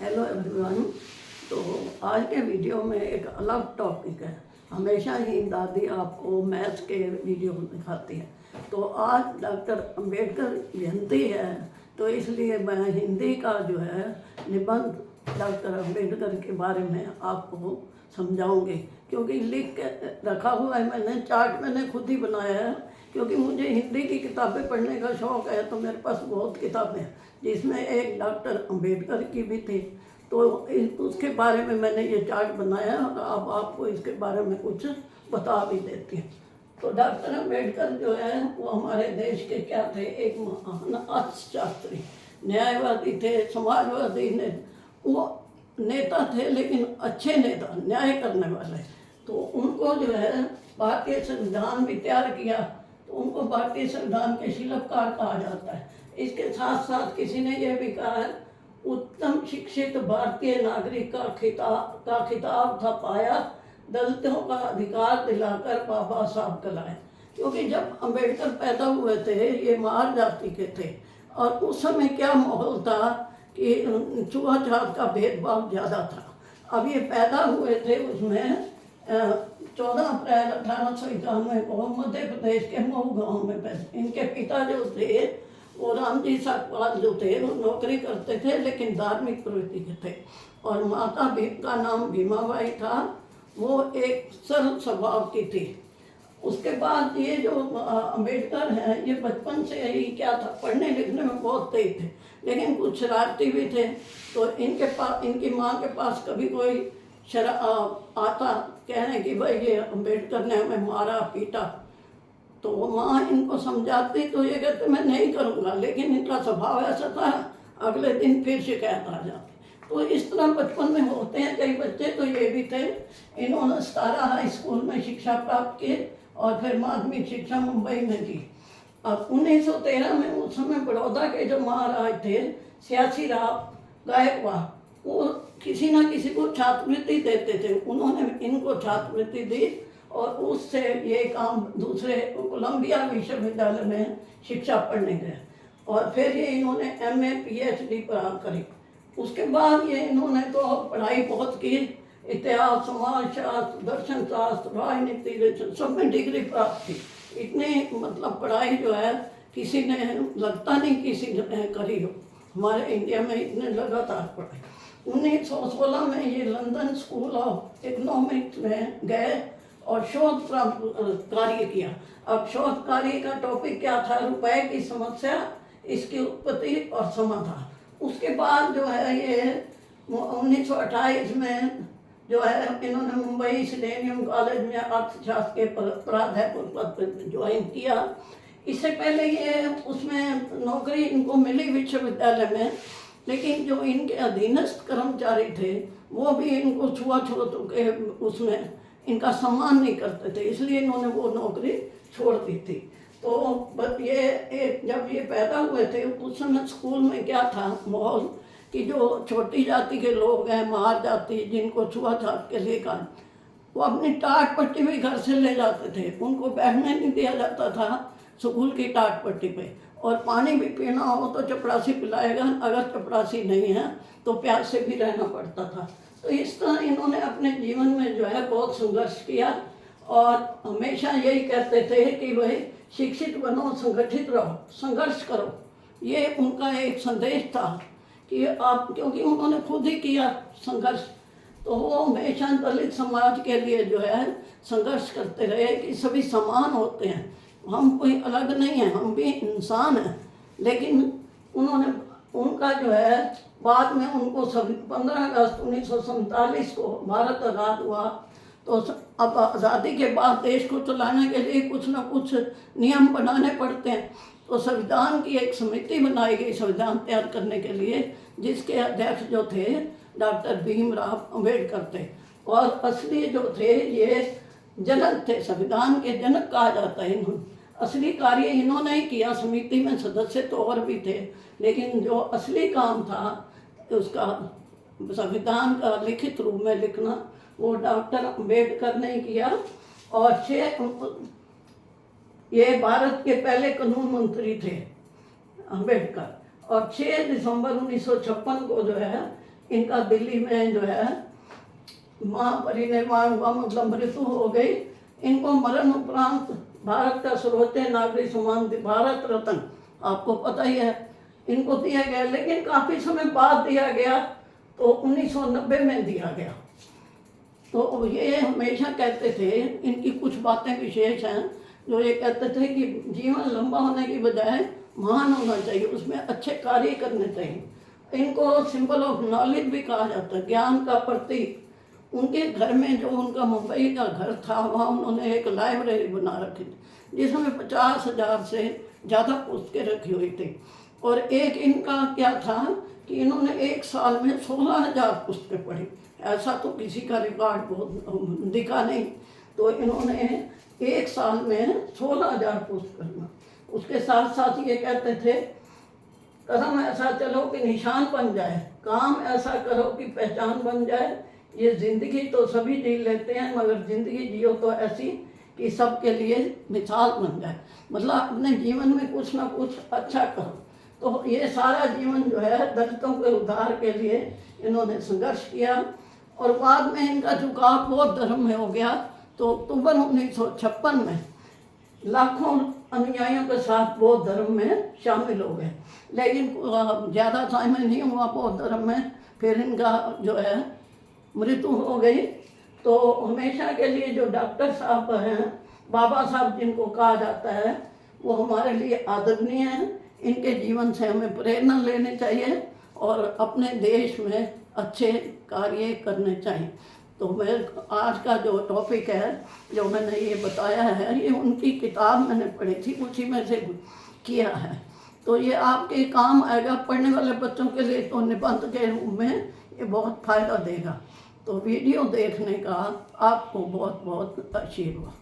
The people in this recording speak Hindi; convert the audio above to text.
Hello everyone. तो आज के वीडियो में एक अलग टॉपिक है। हमेशा ही दादी आपको मैथ्स के वीडियो दिखाती है, तो आज डॉक्टर अंबेडकर जयंती है, तो इसलिए मैं हिंदी का जो है निबंध डॉक्टर अंबेडकर के बारे में आपको समझाऊंगी। क्योंकि लिख के रखा हुआ है, मैंने चार्ट मैंने खुद ही बनाया है, क्योंकि मुझे हिंदी की किताबें पढ़ने का शौक़ है। तो मेरे पास बहुत किताबें हैं, जिसमें एक डॉक्टर अंबेडकर की भी थी, तो उसके बारे में मैंने ये चार्ट बनाया और अब आपको इसके बारे में कुछ बता भी देती हूँ। तो डॉक्टर अंबेडकर जो है वो हमारे देश के क्या थे, एक महान अर्थशास्त्री, न्यायवादी थे, समाजवादी ने वो नेता थे, लेकिन अच्छे नेता, न्याय करने वाले। तो उनको जो है भारतीय संविधान भी तैयार किया, तो उनको भारतीय संविधान के शिल्पकार कहा जाता है। इसके साथ साथ किसी ने यह भी कहा है, उत्तम शिक्षित भारतीय नागरिक का खिताब था पाया, दलितों का अधिकार दिलाकर बाबा साहब कहलाए। क्योंकि जब अंबेडकर पैदा हुए थे, ये महार जाति के थे, और उस समय क्या माहौल था कि छुआछूत का भेदभाव ज़्यादा था। अब ये पैदा हुए थे उसमें 14 अप्रैल 1891 को मध्य प्रदेश के मऊ गांव में पैदा। इनके पिता जो थे वो रामजी साकपाल जो थे वो नौकरी करते थे, लेकिन धार्मिक प्रवृत्ति के थे। और माता का नाम भीमाबाई था, वो एक सरल स्वभाव की थी। उसके बाद ये जो अंबेडकर हैं, ये बचपन से ही क्या था, पढ़ने लिखने में बहुत तेज थे, लेकिन कुछ शरारती भी थे। तो इनकी माँ के पास कभी कोई आता कहने कि भाई ये अंबेडकर ने हमें मारा पीटा, तो माँ इनको समझाती, तो ये कहते मैं नहीं करूँगा, लेकिन इनका स्वभाव ऐसा था, अगले दिन फिर शिकायत आ जाती। तो इस तरह बचपन में होते हैं कई बच्चे, तो ये भी थे। इन्होंने 17 हाई स्कूल में शिक्षा प्राप्त की और फिर माध्यमिक शिक्षा मुंबई में की। अब 1913 में उस समय बड़ौदा के जो महाराज थे सियासी राव गायकवाड़, वो किसी न किसी को छात्रवृत्ति देते थे। उन्होंने इनको छात्रवृत्ति दी और उससे ये काम दूसरे कोलंबिया विश्वविद्यालय में शिक्षा पढ़ने गए, और फिर ये इन्होंने MA PhD प्राप्त करी। उसके बाद ये इन्होंने तो पढ़ाई बहुत की, इतिहास, समाजशास्त्र, दर्शन शास्त्र, राजनीति, सब में डिग्री प्राप्त की। इतनी मतलब पढ़ाई जो है किसी ने लगता नहीं किसी ने करी हो हमारे इंडिया में, इतने लगातार पढ़ाई। 1916 में ये लंदन स्कूल ऑफ इकोनॉमिक्स में गए और शोध कार्य किया। अब शोध कार्य का टॉपिक क्या था, रुपए की समस्या, इसकी उत्पत्ति और समाधान। उसके बाद जो है ये 1928 में जो है इन्होंने मुंबई सिलेनियम कॉलेज में अर्थशास्त्र के प्राध्यापक पद पर ज्वाइन किया। इससे पहले ये उसमें नौकरी इनको मिली विश्वविद्यालय में, लेकिन जो इनके अधीनस्थ कर्मचारी थे वो भी इनको छुआछूत के उसमें इनका सम्मान नहीं करते थे, इसलिए इन्होंने वो नौकरी छोड़ दी थी। तो ये जब ये पैदा हुए थे उस समय स्कूल में क्या था माहौल कि जो छोटी जाति के लोग हैं, महार जाति, जिनको छुआछूत के लेकर वो अपनी टाट पट्टी भी घर से ले जाते थे, उनको बैठने नहीं दिया जाता था स्कूल की टाट पट्टी पे। और पानी भी पीना हो तो चपरासी पिलाएगा, अगर चपरासी नहीं है तो प्यास से भी रहना पड़ता था। तो इस तरह इन्होंने अपने जीवन में जो है बहुत संघर्ष किया, और हमेशा यही कहते थे कि भाई शिक्षित बनो, संगठित रहो, संघर्ष करो। ये उनका एक संदेश था कि आप, क्योंकि उन्होंने खुद ही किया संघर्ष, तो वो हमेशा दलित समाज के लिए जो है संघर्ष करते रहे कि सभी समान होते हैं, हम कोई अलग नहीं है, हम भी इंसान हैं। लेकिन उनका जो है बाद में उनको 15 अगस्त 1947 को भारत आज़ाद हुआ, तो अब आज़ादी के बाद देश को चलाने के लिए कुछ न कुछ नियम बनाने पड़ते हैं। तो संविधान की एक समिति बनाई गई संविधान तैयार करने के लिए, जिसके अध्यक्ष जो थे डॉक्टर भीमराव अंबेडकर थे, और असली जो थे ये जनक थे, संविधान के जनक कहा जाता है इन्होंने। असली कार्य इन्होंने ही किया, समिति में सदस्य तो और भी थे, लेकिन जो असली काम था उसका संविधान का लिखित रूप में लिखना वो डॉक्टर अंबेडकर ने किया। और ये भारत के पहले कानून मंत्री थे अंबेडकर, और 6 दिसंबर 1956 को जो है इनका दिल्ली में जो है महापरिनिर्वाण हुआ, मतलब मृत्यु हो गई। इनको मरण उपरांत भारत का सर्वोच्च नागरिक सम्मान भारत रत्न, आपको पता ही है, इनको दिया गया। लेकिन काफ़ी समय बाद दिया गया, तो 1990 में दिया गया। तो ये हमेशा कहते थे, इनकी कुछ बातें विशेष हैं, जो ये कहते थे कि जीवन लंबा होने की बजाय महान होना चाहिए, उसमें अच्छे कार्य करने चाहिए। इनको सिंबल ऑफ नॉलेज भी कहा जाता है, ज्ञान का प्रतीक। उनके घर में, जो उनका मुंबई का घर था, वहाँ उन्होंने एक लाइब्रेरी बना रखी थी जिसमें 50,000 से ज़्यादा पुस्तकें रखी हुई थी। और एक इनका क्या था कि इन्होंने एक साल में 16,000 पुस्तकें पढ़ी। ऐसा तो किसी का रिकॉर्ड बहुत दिखा नहीं। तो इन्होंने एक साल में 16,000 पुस्तकें। उसके साथ साथ ये कहते थे, कदम ऐसा चलो कि निशान बन जाए, काम ऐसा करो कि पहचान बन जाए। ये ज़िंदगी तो सभी जी लेते हैं, मगर ज़िंदगी जियो तो ऐसी कि सबके लिए मिसाल बन जाए। मतलब अपने जीवन में कुछ ना कुछ अच्छा करो। तो ये सारा जीवन जो है दलितों के उद्धार के लिए इन्होंने संघर्ष किया। और बाद में इनका झुकाव बौद्ध धर्म में हो गया। तो अक्टूबर 1956 में लाखों अनुयायियों के साथ बौद्ध धर्म में शामिल हो गए। लेकिन ज़्यादा टाइम नहीं हुआ बौद्ध धर्म में, फिर इनका जो है मृत्यु हो गई। तो हमेशा के लिए जो डॉक्टर साहब हैं, बाबा साहब जिनको कहा जाता है, वो हमारे लिए आदरणीय हैं। इनके जीवन से हमें प्रेरणा लेनी चाहिए और अपने देश में अच्छे कार्य करने चाहिए। तो मैं आज का जो टॉपिक है, जो मैंने ये बताया है, ये उनकी किताब मैंने पढ़ी थी, उसी में से किया है। तो ये आपके काम आएगा, पढ़ने वाले बच्चों के लिए तो निबंध के रूप में ये बहुत फ़ायदा देगा। तो वीडियो देखने का आपको बहुत बहुत आशीर्वाद।